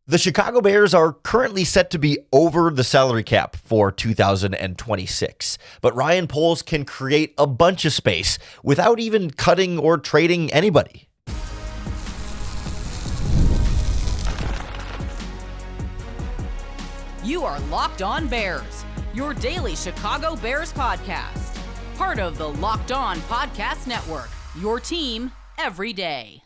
The Chicago Bears are currently set to be over the salary cap for 2026, but Ryan Poles can create a bunch of space without even cutting or trading anybody. You are Locked On Bears, your daily Chicago Bears podcast. Part of the Locked On Podcast Network, your team every day.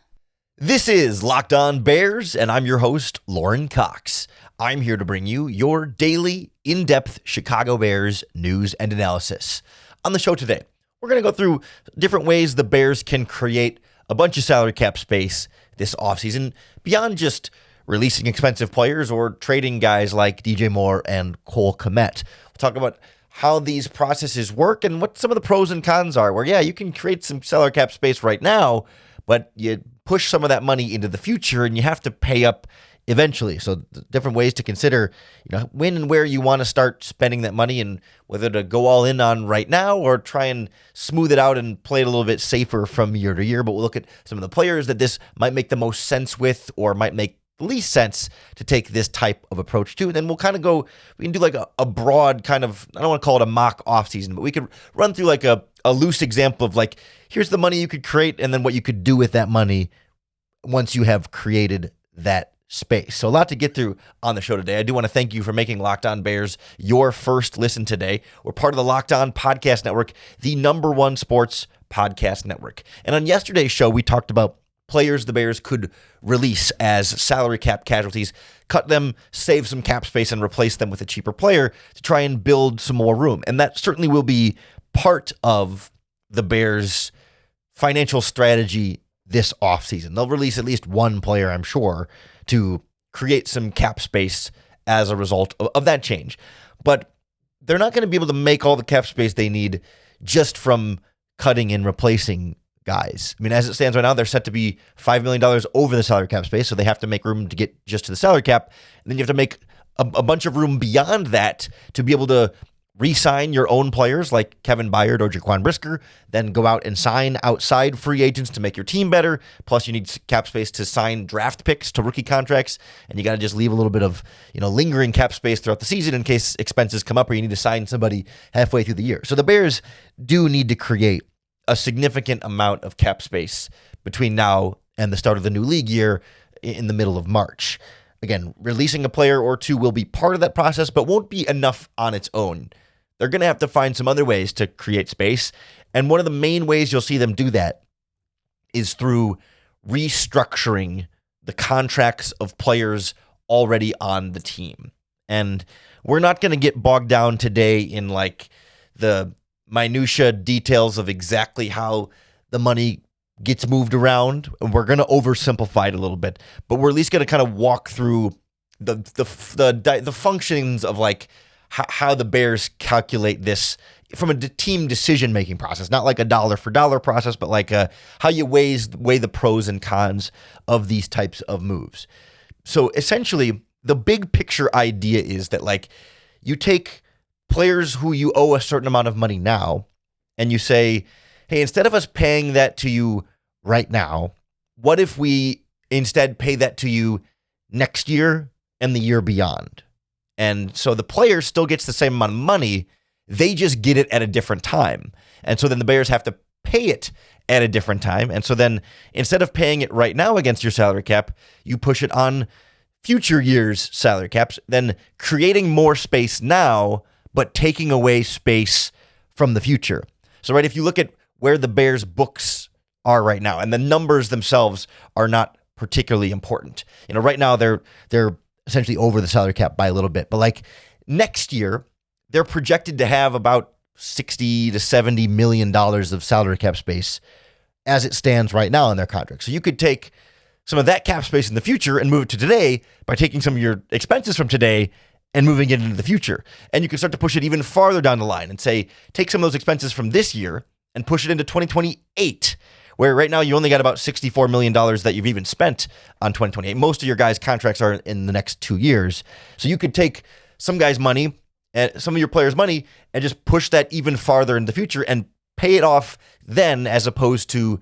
This is Locked On Bears, and I'm your host, Lauren Cox. I'm here to bring you your daily, in-depth Chicago Bears news and analysis. On the show today, we're going to go through different ways the Bears can create a bunch of salary cap space this offseason, beyond just releasing expensive players or trading guys like DJ Moore and Cole Kmet. We'll talk about how these processes work and what some of the pros and cons are, where, yeah, you can create some salary cap space right now, but you push some of that money into the future and you have to pay up eventually. So different ways to consider, when and where you want to start spending that money and whether to go all in on right now or try and smooth it out and play it a little bit safer from year to year. But we'll look at some of the players that this might make the most sense with or might make the least sense to take this type of approach to. And then we'll kind of we can do like a broad kind of, I don't want to call it a mock offseason, but we could run through like a loose example of like, here's the money you could create and then what you could do with that money once you have created that space. So a lot to get through on the show today. I do want to thank you for making Locked On Bears your first listen today. We're part of the Locked On Podcast Network, the #1 sports podcast network. And on yesterday's show, we talked about players the Bears could release as salary cap casualties, cut them, save some cap space, and replace them with a cheaper player to try and build some more room. And that certainly will be part of the Bears' financial strategy this offseason. They'll release at least one player, I'm sure, to create some cap space as a result of that change. But they're not going to be able to make all the cap space they need just from cutting and replacing guys. I mean, as it stands right now, they're set to be $5 million over the salary cap space, so they have to make room to get just to the salary cap. And then you have to make a bunch of room beyond that to be able to re-sign your own players like Kevin Byard or Jaquan Brisker, then go out and sign outside free agents to make your team better. Plus, you need cap space to sign draft picks to rookie contracts, and you got to just leave a little bit of lingering cap space throughout the season in case expenses come up or you need to sign somebody halfway through the year. So the Bears do need to create a significant amount of cap space between now and the start of the new league year in the middle of March. Again, releasing a player or two will be part of that process, but won't be enough on its own. They're going to have to find some other ways to create space. And one of the main ways you'll see them do that is through restructuring the contracts of players already on the team. And we're not going to get bogged down today in like the minutia details of exactly how the money gets moved around. We're going to oversimplify it a little bit, but we're at least going to kind of walk through the functions of like how the Bears calculate this from a team decision-making process, not like a dollar for dollar process, but like how you weigh the pros and cons of these types of moves. So essentially, the big picture idea is that like you take players who you owe a certain amount of money now, and you say, hey, instead of us paying that to you right now, what if we instead pay that to you next year and the year beyond? And so the player still gets the same amount of money, they just get it at a different time. And so then the Bears have to pay it at a different time. And so then instead of paying it right now against your salary cap, you push it on future years' salary caps, then creating more space now, but taking away space from the future. So, right, if you look at where the Bears' books are right now, and the numbers themselves are not particularly important. Right now they're essentially over the salary cap by a little bit. But like next year, they're projected to have about $60 to $70 million of salary cap space as it stands right now in their contract. So you could take some of that cap space in the future and move it to today by taking some of your expenses from today and moving it into the future. And you can start to push it even farther down the line and say, take some of those expenses from this year and push it into 2028, where right now you only got about $64 million that you've even spent on 2028. Most of your guys' contracts are in the next 2 years. So you could take some guys' money, and some of your players' money, and just push that even farther in the future and pay it off then, as opposed to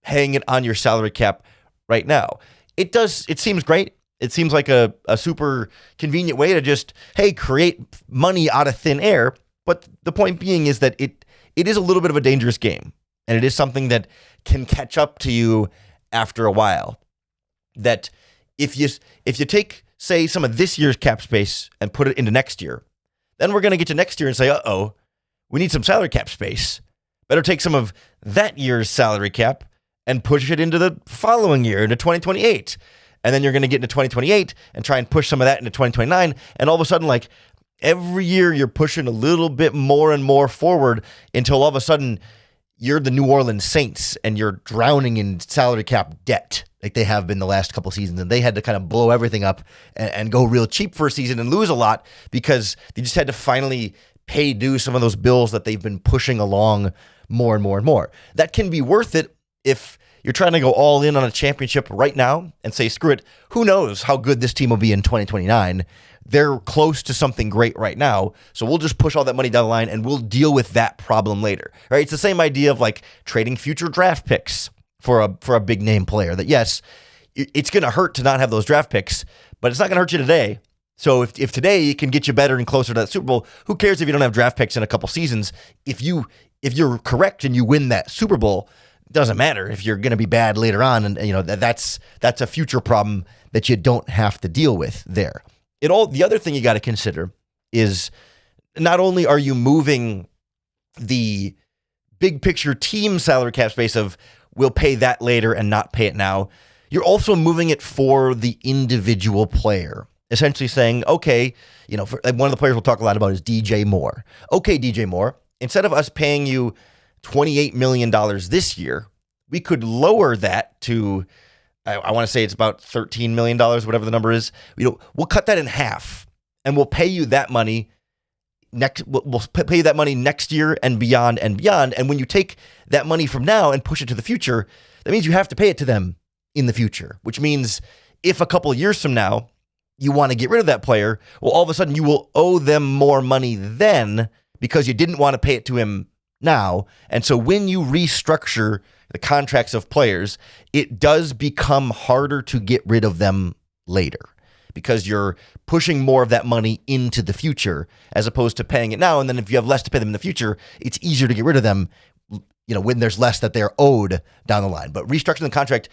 paying it on your salary cap right now. It seems great. It seems like a super convenient way to just, hey, create money out of thin air. But the point being is that it is a little bit of a dangerous game. And it is something that can catch up to you after a while. That if you take, say, some of this year's cap space and put it into next year, then we're going to get to next year and say, uh-oh, we need some salary cap space. Better take some of that year's salary cap and push it into the following year, into 2028. And then you're going to get into 2028 and try and push some of that into 2029. And all of a sudden, like, every year you're pushing a little bit more and more forward until all of a sudden you're the New Orleans Saints and you're drowning in salary cap debt like they have been the last couple seasons. And they had to kind of blow everything up and go real cheap for a season and lose a lot because they just had to finally pay due some of those bills that they've been pushing along more and more and more. That can be worth it if you're trying to go all in on a championship right now and say, screw it, who knows how good this team will be in 2029. They're close to something great right now, so we'll just push all that money down the line and we'll deal with that problem later. Right? It's the same idea of like trading future draft picks for a big name player. That yes, it's going to hurt to not have those draft picks, but it's not going to hurt you today. So if today it can get you better and closer to that Super Bowl, who cares if you don't have draft picks in a couple seasons? If you're correct and you win that Super Bowl, it doesn't matter if you're going to be bad later on, and that's a future problem that you don't have to deal with there. The other thing you got to consider is not only are you moving the big picture team salary cap space of we'll pay that later and not pay it now, you're also moving it for the individual player. Essentially saying, okay, one of the players we'll talk a lot about is DJ Moore. Okay, DJ Moore, instead of us paying you $28 million this year, we could lower that to, I want to say it's about $13 million, whatever the number is. We'll cut that in half, and we'll pay you that money next. We'll pay you that money next year and beyond and beyond. And when you take that money from now and push it to the future, that means you have to pay it to them in the future. Which means if a couple of years from now you want to get rid of that player, well, all of a sudden you will owe them more money then because you didn't want to pay it to him now. And so when you restructure the contracts of players, it does become harder to get rid of them later because you're pushing more of that money into the future as opposed to paying it now. And then if you have less to pay them in the future, it's easier to get rid of them, when there's less that they're owed down the line. But restructuring the contract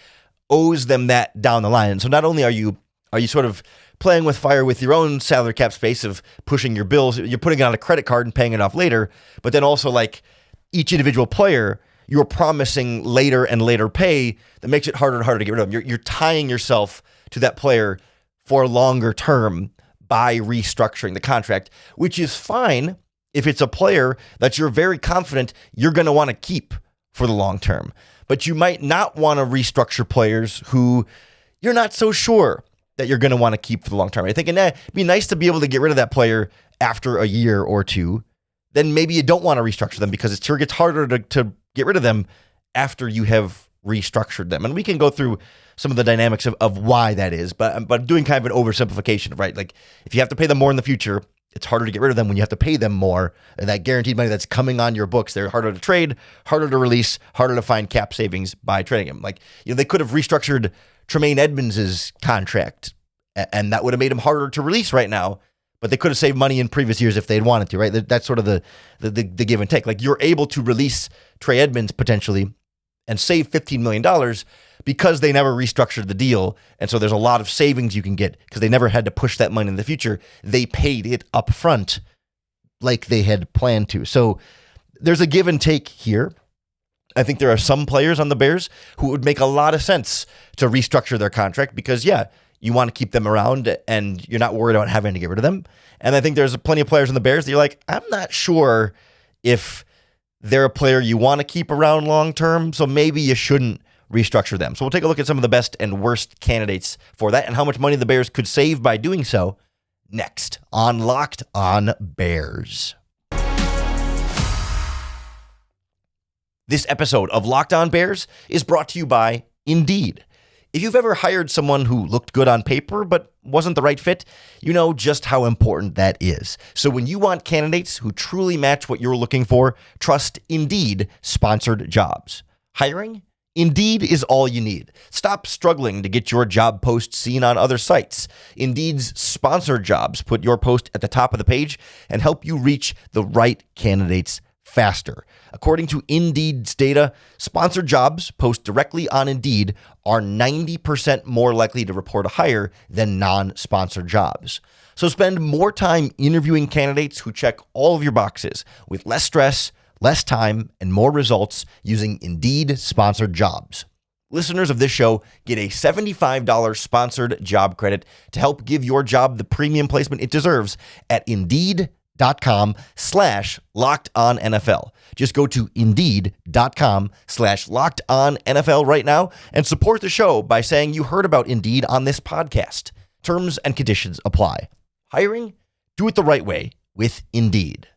owes them that down the line. And so not only are you sort of playing with fire with your own salary cap space of pushing your bills, you're putting it on a credit card and paying it off later, but then also like each individual player, you're promising later and later pay that makes it harder and harder to get rid of them. You're tying yourself to that player for a longer term by restructuring the contract, which is fine if it's a player that you're very confident you're going to want to keep for the long term. But you might not want to restructure players who you're not so sure that you're going to want to keep for the long term. I think it'd be nice to be able to get rid of that player after a year or two. Then maybe you don't want to restructure them because it sure gets harder to get rid of them after you have restructured them. And we can go through some of the dynamics of why that is, but doing kind of an oversimplification, right? Like if you have to pay them more in the future, it's harder to get rid of them when you have to pay them more. And that guaranteed money that's coming on your books, they're harder to trade, harder to release, harder to find cap savings by trading them. Like, they could have restructured Tremaine Edmonds' contract, and that would have made him harder to release right now, but they could have saved money in previous years if they'd wanted to, right? That's sort of the give and take. Like, you're able to release Trey Edmonds potentially and save $15 million because they never restructured the deal. And so there's a lot of savings you can get because they never had to push that money in the future. They paid it up front like they had planned to. So there's a give and take here. I think there are some players on the Bears who would make a lot of sense to restructure their contract because, you want to keep them around and you're not worried about having to get rid of them. And I think there's plenty of players on the Bears that you're like, I'm not sure if they're a player you want to keep around long term, so maybe you shouldn't restructure them. So we'll take a look at some of the best and worst candidates for that and how much money the Bears could save by doing so next on Locked On Bears. This episode of Locked On Bears is brought to you by Indeed. If you've ever hired someone who looked good on paper but wasn't the right fit, you know just how important that is. So when you want candidates who truly match what you're looking for, trust Indeed sponsored jobs. Hiring? Indeed is all you need. Stop struggling to get your job post seen on other sites. Indeed's sponsored jobs put your post at the top of the page and help you reach the right candidates faster. According to Indeed's data, sponsored jobs post directly on Indeed are 90% more likely to report a hire than non-sponsored jobs. So spend more time interviewing candidates who check all of your boxes with less stress, less time, and more results using Indeed sponsored jobs. Listeners of this show get a $75 sponsored job credit to help give your job the premium placement it deserves at Indeed.com/LockedOnNFL. Just go to Indeed.com/LockedOnNFL right now and support the show by saying you heard about Indeed on this podcast. Terms and conditions apply. Hiring? Do it the right way with Indeed.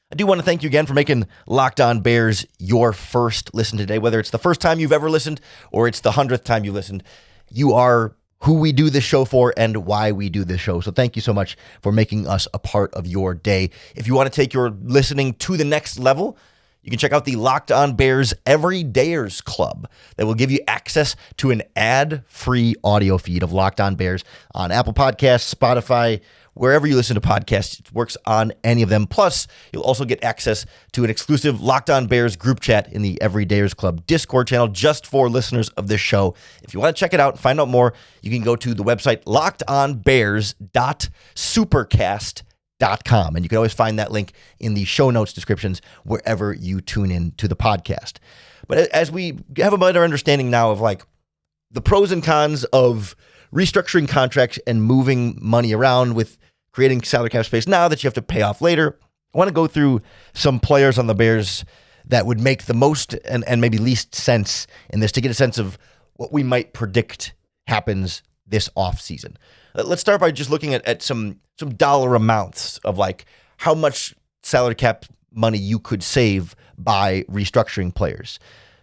I do want to thank you again for making Locked On Bears your first listen today. Whether it's the first time you've ever listened or it's the 100th time you listened, you are who we do this show for and why we do this show. So thank you so much for making us a part of your day. If you want to take your listening to the next level, you can check out the Locked On Bears Everydayers Club that will give you access to an ad-free audio feed of Locked On Bears on Apple Podcasts, Spotify, wherever you listen to podcasts. It works on any of them. Plus, you'll also get access to an exclusive Locked On Bears group chat in the Everydayers Club Discord channel just for listeners of this show. If you want to check it out and find out more, you can go to the website lockedonbears.supercast.com. And you can always find that link in the show notes descriptions wherever you tune in to the podcast. But as we have a better understanding now of like the pros and cons of restructuring contracts and moving money around with creating salary cap space now that you have to pay off later, I want to go through some players on the Bears that would make the most and maybe least sense in this to get a sense of what we might predict happens this offseason. Let's start by just looking at some dollar amounts of like how much salary cap money you could save by restructuring players.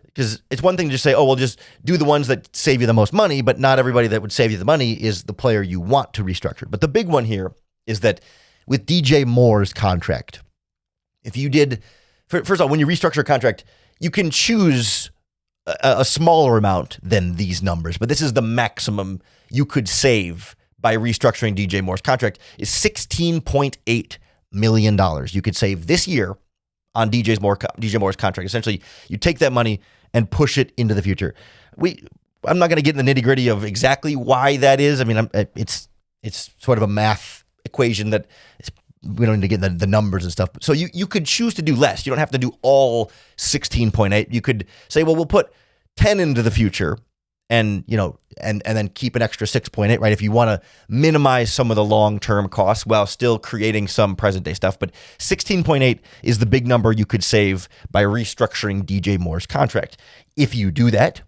Because it's one thing to just say, oh, well, just do the ones that save you the most money, but not everybody that would save you the money is the player you want to restructure. But the big one here is that with DJ Moore's contract, if you did, first of all, when you restructure a contract, you can choose a smaller amount than these numbers, but this is the maximum you could save by restructuring DJ Moore's contract is $16.8 million. You could save this year on DJ Moore's contract. Essentially, you take that money and push it into the future. I'm not going to get in the nitty gritty of exactly why that is. I mean, it's sort of a math equation that we don't need to get the numbers and stuff. So you could choose to do less. You don't have to do all 16.8. You could say, well, we'll put 10 into the future and then keep an extra 6.8, right? If you want to minimize some of the long-term costs while still creating some present-day stuff. But 16.8 is the big number you could save by restructuring DJ Moore's contract. If you do that,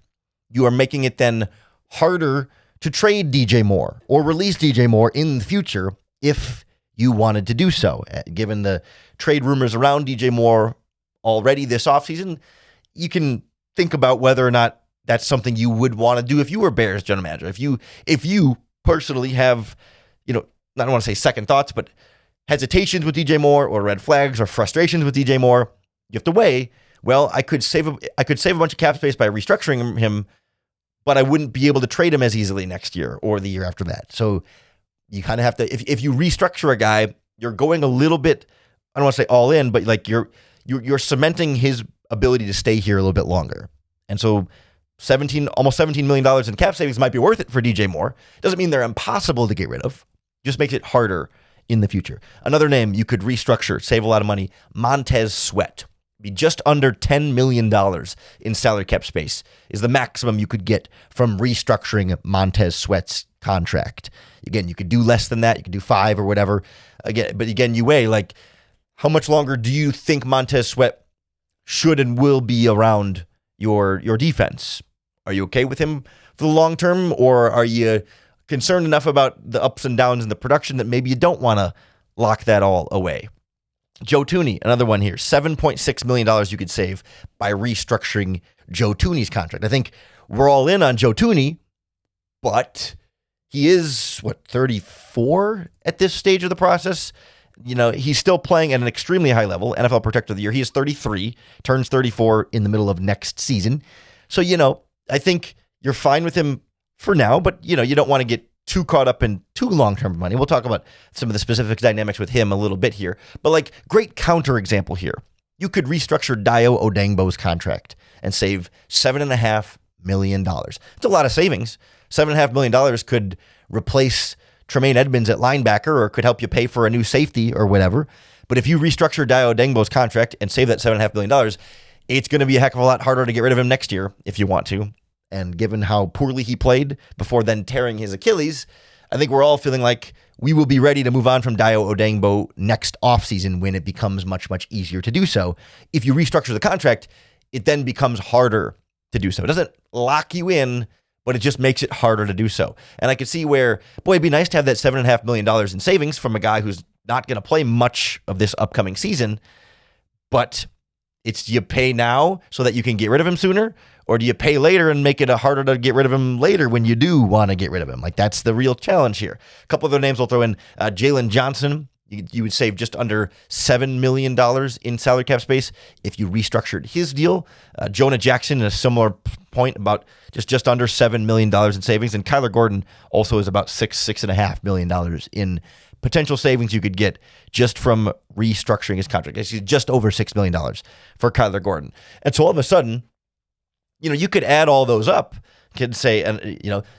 you are making it then harder to trade DJ Moore or release DJ Moore in the future if you wanted to do so. Given the trade rumors around DJ Moore already this offseason, you can think about whether or not that's something you would want to do if you were Bears general manager. If you personally have, I don't want to say second thoughts, but hesitations with DJ Moore or red flags or frustrations with DJ Moore, you have to weigh, well, I could save a bunch of cap space by restructuring him, but I wouldn't be able to trade him as easily next year or the year after that. So you kind of have to, if you restructure a guy, you're going a little bit, I don't want to say all in, but like you're cementing his ability to stay here a little bit longer. And so almost $17 million in cap savings might be worth it for DJ Moore. Doesn't mean they're impossible to get rid of. Just makes it harder in the future. Another name you could restructure, save a lot of money, Montez Sweat. Be just under $10 million in salary cap space is the maximum you could get from restructuring Montez Sweat's contract. Again, you could do less than that. You could do 5 or whatever. But again, you weigh like how much longer do you think Montez Sweat should and will be around your defense? Are you okay with him for the long term, or are you concerned enough about the ups and downs in the production that maybe you don't want to lock that all away? Joe Thuney, another one here, $7.6 million you could save by restructuring Joe Thuney's contract. I think we're all in on Joe Thuney, but he is, 34 at this stage of the process? he's still playing at an extremely high level. NFL Protector of the Year. He is 33, turns 34 in the middle of next season. So, I think you're fine with him for now, but, you don't want to get too caught up in too long-term money. We'll talk about some of the specific dynamics with him a little bit here. But, great counterexample here. You could restructure Dayo Odeyingbo's contract and save $7.5 million. It's a lot of savings. $7.5 million could replace Tremaine Edmonds at linebacker or could help you pay for a new safety or whatever. But if you restructure Dayo Odeyingbo's contract and save that $7.5 million, it's going to be a heck of a lot harder to get rid of him next year if you want to. And given how poorly he played before then tearing his Achilles, I think we're all feeling like we will be ready to move on from Dayo Odeyingbo next offseason when it becomes much, much easier to do so. If you restructure the contract, it then becomes harder to do so. It doesn't lock you in, but it just makes it harder to do so. And I could see where, it'd be nice to have that $7.5 million in savings from a guy who's not going to play much of this upcoming season, but do you pay now so that you can get rid of him sooner? Or do you pay later and make it harder to get rid of him later when you do want to get rid of him? That's the real challenge here. A couple other names we'll throw in. Jalen Johnson, you would save just under $7 million in salary cap space if you restructured his deal. Jonah Jackson, at a similar point, about just under $7 million in savings. And Kyler Gordon also is about $6.5 million in potential savings you could get just from restructuring his contract. It's just over $6 million for Kyler Gordon. And so all of a sudden, you could add all those up. You could say,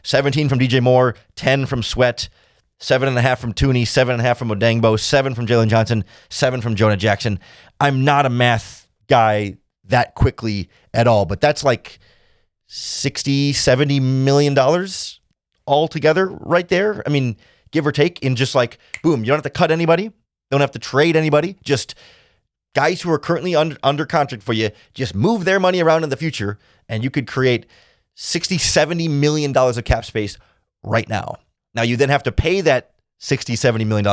17 from DJ Moore, 10 from Sweat, 7.5 from Tooney, 7.5 from Odeyingbo, 7 from Jalen Johnson, 7 from Jonah Jackson. I'm not a math guy that quickly at all, but that's like $60-70 million altogether right there. I mean, give or take, in just boom, you don't have to cut anybody, don't have to trade anybody, just guys who are currently under contract for you, just move their money around in the future, and you could create $60-70 million of cap space right now. Now, you then have to pay that $60-70 million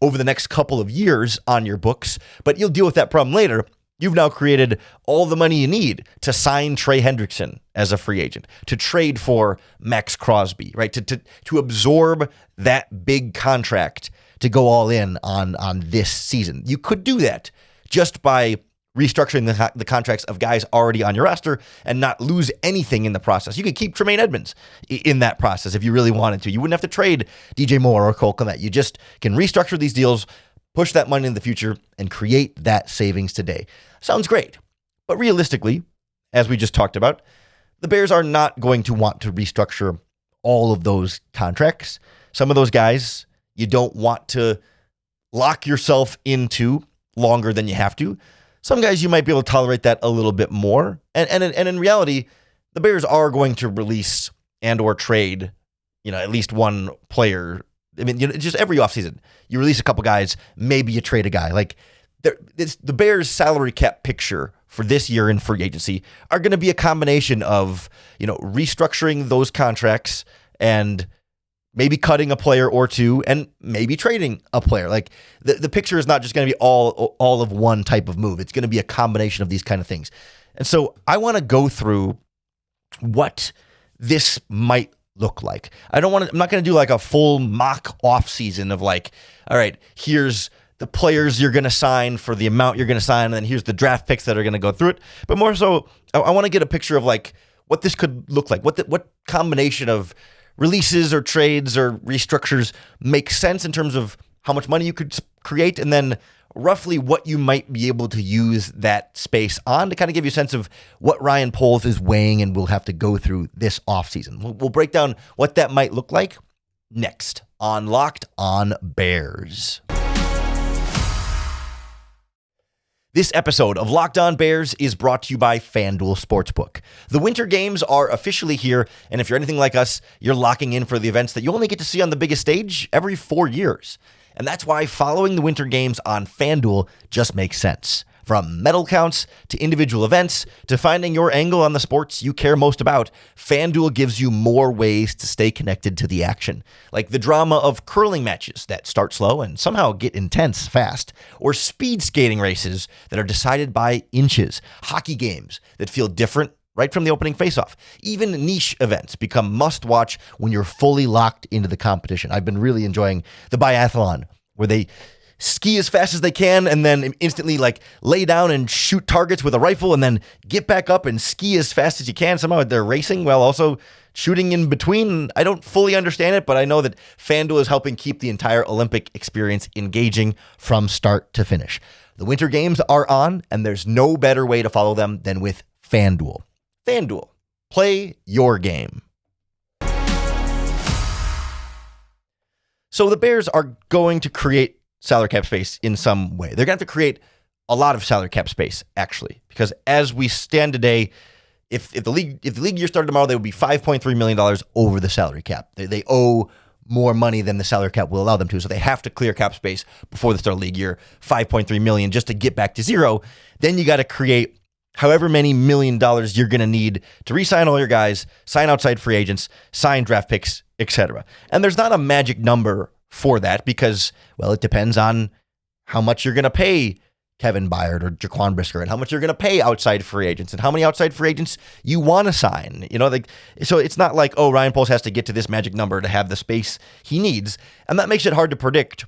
over the next couple of years on your books, but you'll deal with that problem later. You've now created all the money you need to sign Trey Hendrickson as a free agent, to trade for Max Crosby, right? To absorb that big contract, to go all in on this season. You could do that just by restructuring the contracts of guys already on your roster and not lose anything in the process. You could keep Tremaine Edmonds in that process if you really wanted to. You wouldn't have to trade DJ Moore or Cole Kmet. You just can restructure these deals, push that money in the future, and create that savings today. Sounds great. But realistically, as we just talked about, the Bears are not going to want to restructure all of those contracts. Some of those guys you don't want to lock yourself into longer than you have to. Some guys you might be able to tolerate that a little bit more. And in reality, the Bears are going to release and or trade, at least one player. I mean, just every offseason, you release a couple guys, maybe you trade a guy. The Bears' salary cap picture for this year in free agency are going to be a combination of, restructuring those contracts and maybe cutting a player or two and maybe trading a player. The picture is not just going to be all of one type of move. It's going to be a combination of these kind of things. And so I want to go through what this might look like. I'm not going to do a full mock off season of all right, here's the players you're going to sign for the amount you're going to sign, and then here's the draft picks that are going to go through it. But more so, I want to get a picture of what this could look like, what combination of releases or trades or restructures make sense in terms of how much money you could create, and then roughly what you might be able to use that space on to kind of give you a sense of what Ryan Poles is weighing and will have to go through this offseason. We'll break down what that might look like next on Locked On Bears. This episode of Locked On Bears is brought to you by FanDuel Sportsbook. The winter games are officially here, and if you're anything like us, you're locking in for the events that you only get to see on the biggest stage every 4 years. And that's why following the winter games on FanDuel just makes sense. From medal counts to individual events to finding your angle on the sports you care most about, FanDuel gives you more ways to stay connected to the action. Like the drama of curling matches that start slow and somehow get intense fast, or speed skating races that are decided by inches, hockey games that feel different right from the opening faceoff. Even niche events become must-watch when you're fully locked into the competition. I've been really enjoying the biathlon, where they ski as fast as they can and then instantly like lay down and shoot targets with a rifle and then get back up and ski as fast as you can. Somehow they're racing while also shooting in between. I don't fully understand it, but I know that FanDuel is helping keep the entire Olympic experience engaging from start to finish. The Winter Games are on, and there's no better way to follow them than with FanDuel. FanDuel, play your game. So the Bears are going to create salary cap space in some way. They're going to have to create a lot of salary cap space, actually, because as we stand today, if the league year started tomorrow, they would be $5.3 million over the salary cap. They owe more money than the salary cap will allow them to, so they have to clear cap space before the start of the league year, $5.3 million just to get back to zero. Then you got to create however many $1 million you're going to need to re-sign all your guys, sign outside free agents, sign draft picks, etc. And there's not a magic number for that because, well, it depends on how much you're going to pay Kevin Byard or Jaquan Brisker and how much you're going to pay outside free agents and how many outside free agents you want to sign. So it's not like, oh, Ryan Poles has to get to this magic number to have the space he needs. And that makes it hard to predict,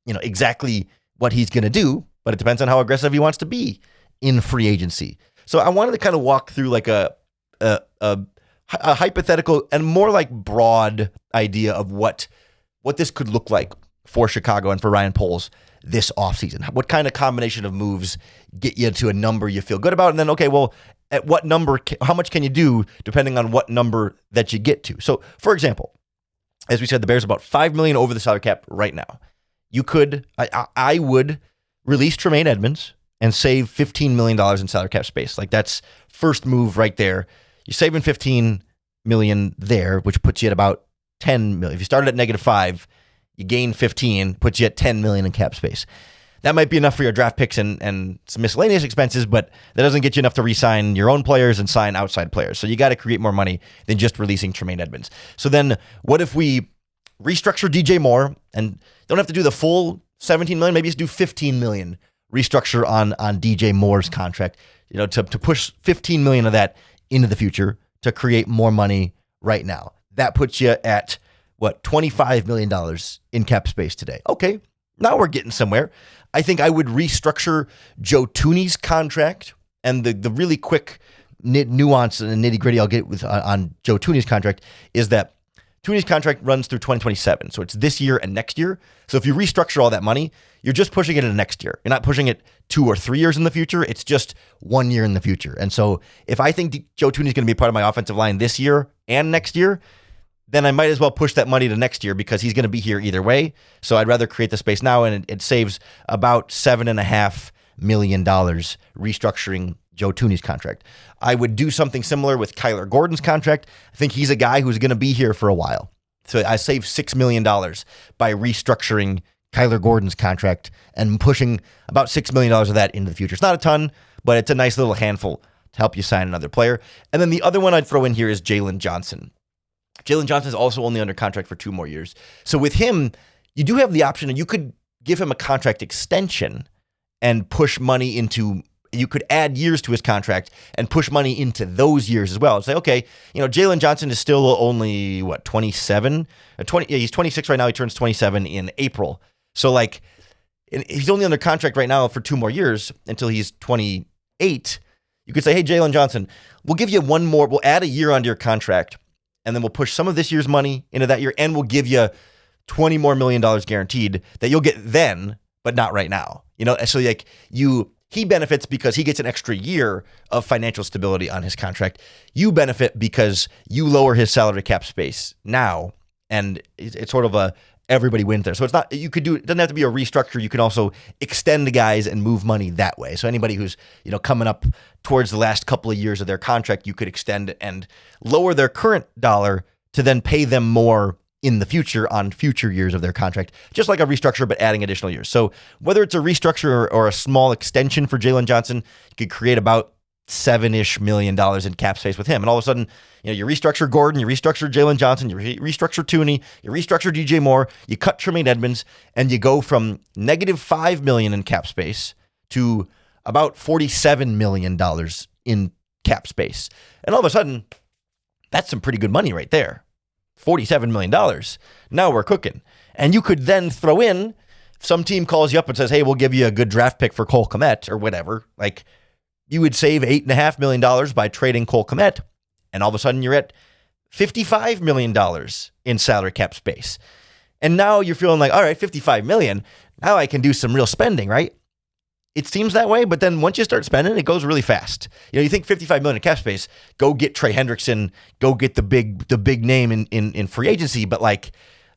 exactly what he's going to do, but it depends on how aggressive he wants to be in free agency. So I wanted to kind of walk through like a hypothetical and more like broad idea of what this could look like for Chicago and for Ryan Poles this offseason. What kind of combination of moves get you to a number you feel good about? And then, okay, well, at what number, how much can you do depending on what number that you get to? So, for example, as we said, the Bears are about $5 million over the salary cap right now. You could, I would release Tremaine Edmonds and save $15 million in salary cap space. Like that's first move right there. You're saving $15 million there, which puts you at about $10 million. If you started at -5, you gain 15, puts you at $10 million in cap space. That might be enough for your draft picks and some miscellaneous expenses, but that doesn't get you enough to re-sign your own players and sign outside players. So you got to create more money than just releasing Tremaine Edmonds. So then what if we restructure DJ Moore and don't have to do the full $17 million, maybe just do $15 million restructure on DJ Moore's contract, to push $15 million of that into the future to create more money right now. That puts you at $25 million in cap space today. Okay, now we're getting somewhere. I think I would restructure Joe Thuney's contract, and the really quick nuance and nitty gritty I'll get with on Joe Thuney's contract is that Thuney's contract runs through 2027. So it's this year and next year. So if you restructure all that money, you're just pushing it into next year. You're not pushing it 2 or 3 years in the future. It's just 1 year in the future. And so if I think Joe Thuney's going to be part of my offensive line this year and next year, then I might as well push that money to next year because he's going to be here either way. So I'd rather create the space now, and it saves about $7.5 million restructuring Joe Thuney's contract. I would do something similar with Kyler Gordon's contract. I think he's a guy who's going to be here for a while. So I save $6 million by restructuring Kyler Gordon's contract and pushing about $6 million of that into the future. It's not a ton, but it's a nice little handful to help you sign another player. And then the other one I'd throw in here is Jalen Johnson. Jalen Johnson is also only under contract for 2 more years. So with him, you do have the option, and you could give him a contract extension and push money into, you could add years to his contract and push money into those years as well. Say, okay, Jalen Johnson is still only, 27? He's 26 right now. He turns 27 in April. So he's only under contract right now for 2 more years until he's 28. You could say, hey, Jalen Johnson, we'll give you one more, we'll add a year onto your contract, and then we'll push some of this year's money into that year, and we'll give you $20 more million guaranteed that you'll get then, but not right now. So he benefits because he gets an extra year of financial stability on his contract. You benefit because you lower his salary cap space now, and it's sort of everybody wins there. So it's not, it doesn't have to be a restructure. You can also extend the guys and move money that way. So anybody who's, coming up towards the last couple of years of their contract, you could extend and lower their current dollar to then pay them more in the future on future years of their contract, just like a restructure, but adding additional years. So whether it's a restructure or a small extension for Jalen Johnson, you could create about $7-ish million in cap space with him. And all of a sudden, you restructure Gordon, you restructure Jalen Johnson, you restructure Thuney, you restructure DJ Moore, you cut Tremaine Edmonds, and you go from -$5 million in cap space to about $47 million in cap space. And all of a sudden, that's some pretty good money right there. $47 million. Now we're cooking. And you could then throw in some team calls you up and says, hey, we'll give you a good draft pick for Cole Kmet or whatever, like you would save $8.5 million by trading Cole Kmet, and all of a sudden you're at $55 million in salary cap space. And now you're feeling like, all right, $55 million, now I can do some real spending, right? It seems that way, but then once you start spending, it goes really fast. You think $55 million in cap space, go get Trey Hendrickson, go get the big name in free agency. But like,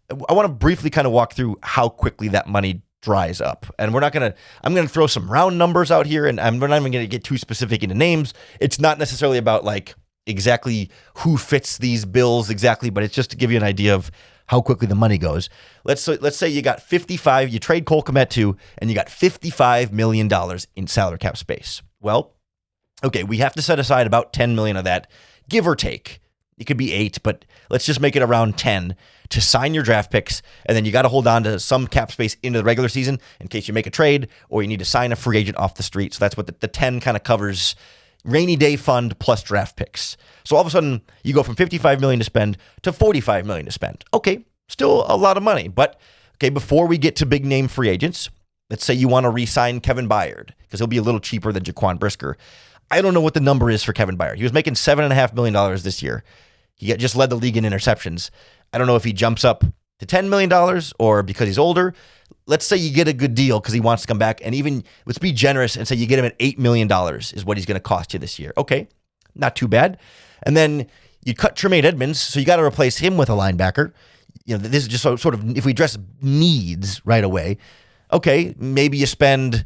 I want to briefly kind of walk through how quickly that money dries up. And I'm going to throw some round numbers out here, and we're not even going to get too specific into names. It's not necessarily about like exactly who fits these bills exactly, but it's just to give you an idea of how quickly the money goes. Let's say you got 55, you trade Cole Kmet to, and you got $55 million in salary cap space. Well, okay, we have to set aside about $10 million of that, give or take. It could be 8, but let's just make it around 10 to sign your draft picks, and then you got to hold on to some cap space into the regular season in case you make a trade or you need to sign a free agent off the street. So that's what the 10 kind of covers. Rainy day fund plus draft picks. So all of a sudden you go from $55 million to spend to $45 million to spend. Okay, still a lot of money, but okay, before we get to big name free agents, let's say you want to re-sign Kevin Byard because he'll be a little cheaper than Jaquan Brisker. I don't know what the number is for Kevin Byard. He was making $7.5 million this year. He just led the league in interceptions. I don't know if he jumps up to $10 million or because he's older. Let's say you get a good deal because he wants to come back, and even let's be generous and say you get him at $8 million is what he's going to cost you this year. Okay, not too bad. And then you cut Tremaine Edmonds, so you got to replace him with a linebacker. This is just sort of, if we address needs right away, okay, maybe you spend,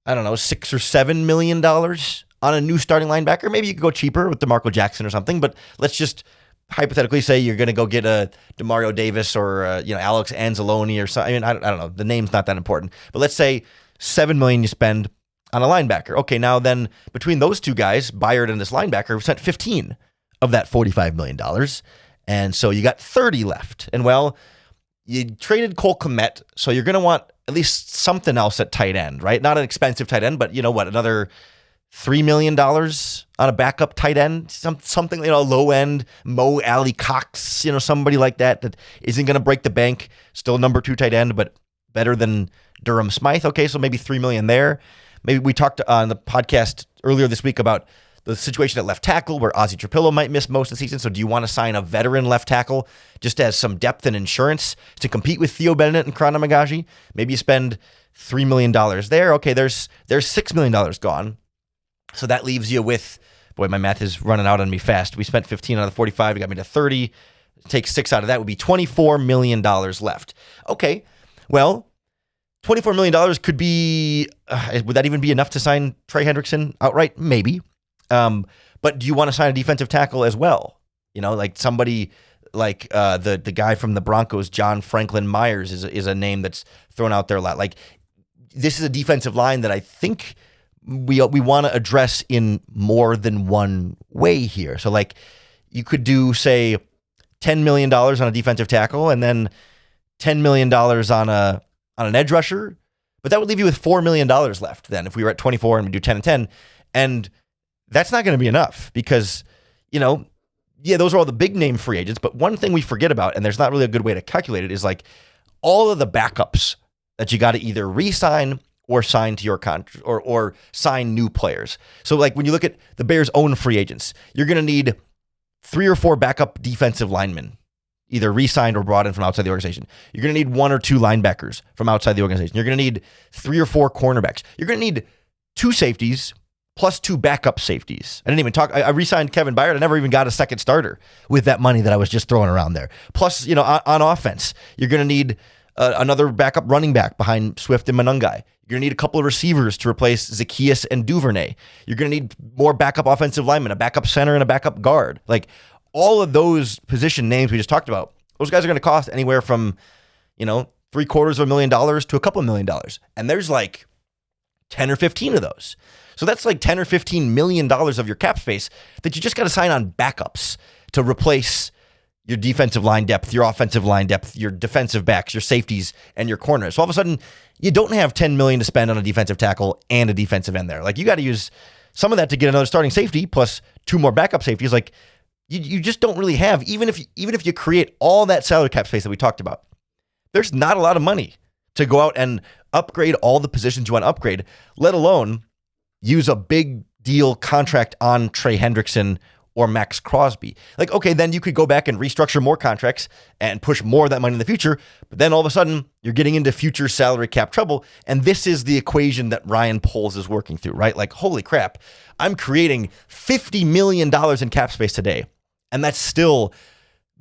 I don't know, $6 or $7 million on a new starting linebacker. Maybe you could go cheaper with DeMarco Jackson or something, but let's just hypothetically say you're going to go get a DeMario Davis or Alex Anzalone or something. I don't know. The name's not that important. But let's say $7 million you spend on a linebacker. Okay, now then between those two guys, Byard and this linebacker, we spent 15 of that $45 million. And so you got 30 left. And well, you traded Cole Kmet, so you're going to want at least something else at tight end, right? Not an expensive tight end, but another $3 million on a backup tight end, something, low end, Mo Alley Cox, somebody like that isn't going to break the bank. Still number 2 tight end, but better than Durham Smythe. Okay, so maybe $3 million there. Maybe we talked on the podcast earlier this week about the situation at left tackle where Ozzie Trapillo might miss most of the season. So do you want to sign a veteran left tackle just as some depth and insurance to compete with Theo Bennett and Krana Magaji? Maybe you spend $3 million there. Okay, there's $6 million gone. So that leaves you with, boy, my math is running out on me fast. We spent 15 out of the 45. You got me to 30. Take 6 out of that would be $24 million left. Okay, well, $24 million could be, would that even be enough to sign Trey Hendrickson outright? Maybe. But do you want to sign a defensive tackle as well? Like somebody like the guy from the Broncos, John Franklin Myers is a name that's thrown out there a lot. Like this is a defensive line that I think we want to address in more than one way here. So like you could do, say, $10 million on a defensive tackle and then $10 million on an edge rusher, but that would leave you with $4 million left then if we were at 24 and we do 10 and 10. And that's not going to be enough because, those are all the big name free agents. But one thing we forget about, and there's not really a good way to calculate it, is like all of the backups that you got to either re-sign or sign to your contract or sign new players. So like when you look at the Bears' own free agents, you're going to need 3 or 4 backup defensive linemen, either re-signed or brought in from outside the organization. You're going to need 1 or 2 linebackers from outside the organization. You're going to need 3 or 4 cornerbacks. You're going to need 2 safeties plus 2 backup safeties. I didn't even talk. I re-signed Kevin Byard. I never even got a second starter with that money that I was just throwing around there. Plus, on offense, you're going to need another backup running back behind Swift and Monungai. You're going to need a couple of receivers to replace Zacchaeus and Duvernay. You're going to need more backup offensive linemen, a backup center, and a backup guard. Like all of those position names we just talked about, those guys are going to cost anywhere from, $750,000 to a couple of $1 million. And there's like 10 or 15 of those. So that's like $10 or $15 million of your cap space that you just got to sign on backups to replace your defensive line depth, your offensive line depth, your defensive backs, your safeties, and your corners. So all of a sudden, you don't have $10 million to spend on a defensive tackle and a defensive end there. Like you got to use some of that to get another starting safety plus 2 more backup safeties. Like you just don't really have, even if you create all that salary cap space that we talked about, there's not a lot of money to go out and upgrade all the positions you want to upgrade, let alone use a big deal contract on Trey Hendrickson or Max Crosby. Like, okay, then you could go back and restructure more contracts and push more of that money in the future, but then all of a sudden you're getting into future salary cap trouble. And this is the equation that Ryan Poles is working through, right? Like, holy crap, I'm creating $50 million in cap space today. And that's still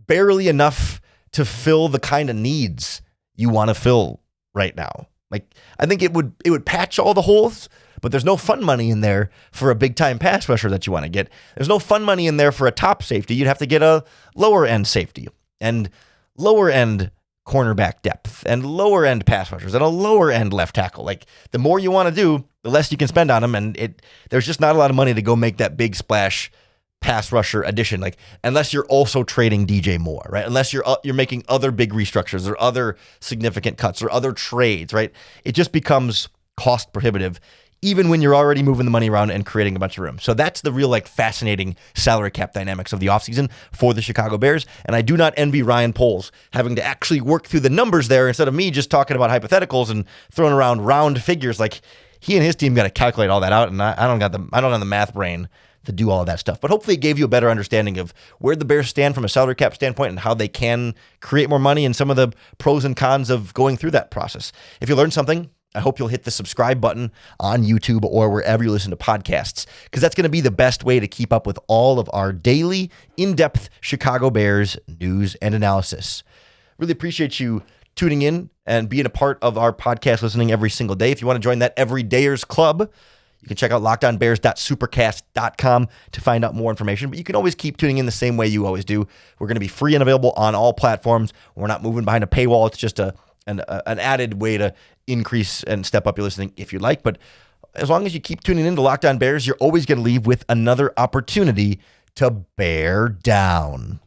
barely enough to fill the kind of needs you want to fill right now. Like, I think it would patch all the holes, but there's no fun money in there for a big time pass rusher that you want to get. There's no fun money in there for a top safety. You'd have to get a lower end safety and lower end cornerback depth and lower end pass rushers and a lower end left tackle. Like, the more you want to do, the less you can spend on them. And there's just not a lot of money to go make that big splash pass rusher addition, like, unless you're also trading DJ Moore, right? Unless you're making other big restructures or other significant cuts or other trades, right? It just becomes cost prohibitive, even when you're already moving the money around and creating a bunch of room. So that's the real, like, fascinating salary cap dynamics of the offseason for the Chicago Bears. And I do not envy Ryan Poles having to actually work through the numbers there instead of me just talking about hypotheticals and throwing around round figures. Like, he and his team got to calculate all that out, and I don't have the math brain to do all of that stuff. But hopefully it gave you a better understanding of where the Bears stand from a salary cap standpoint and how they can create more money and some of the pros and cons of going through that process. If you learned something, I hope you'll hit the subscribe button on YouTube or wherever you listen to podcasts, because that's going to be the best way to keep up with all of our daily, in-depth Chicago Bears news and analysis. Really appreciate you tuning in and being a part of our podcast listening every single day. If you want to join that Everydayers Club, you can check out LockedOnBears.supercast.com to find out more information, but you can always keep tuning in the same way you always do. We're going to be free and available on all platforms. We're not moving behind a paywall. It's just an added way to increase and step up your listening if you like. But as long as you keep tuning in to Locked On Bears, you're always going to leave with another opportunity to bear down.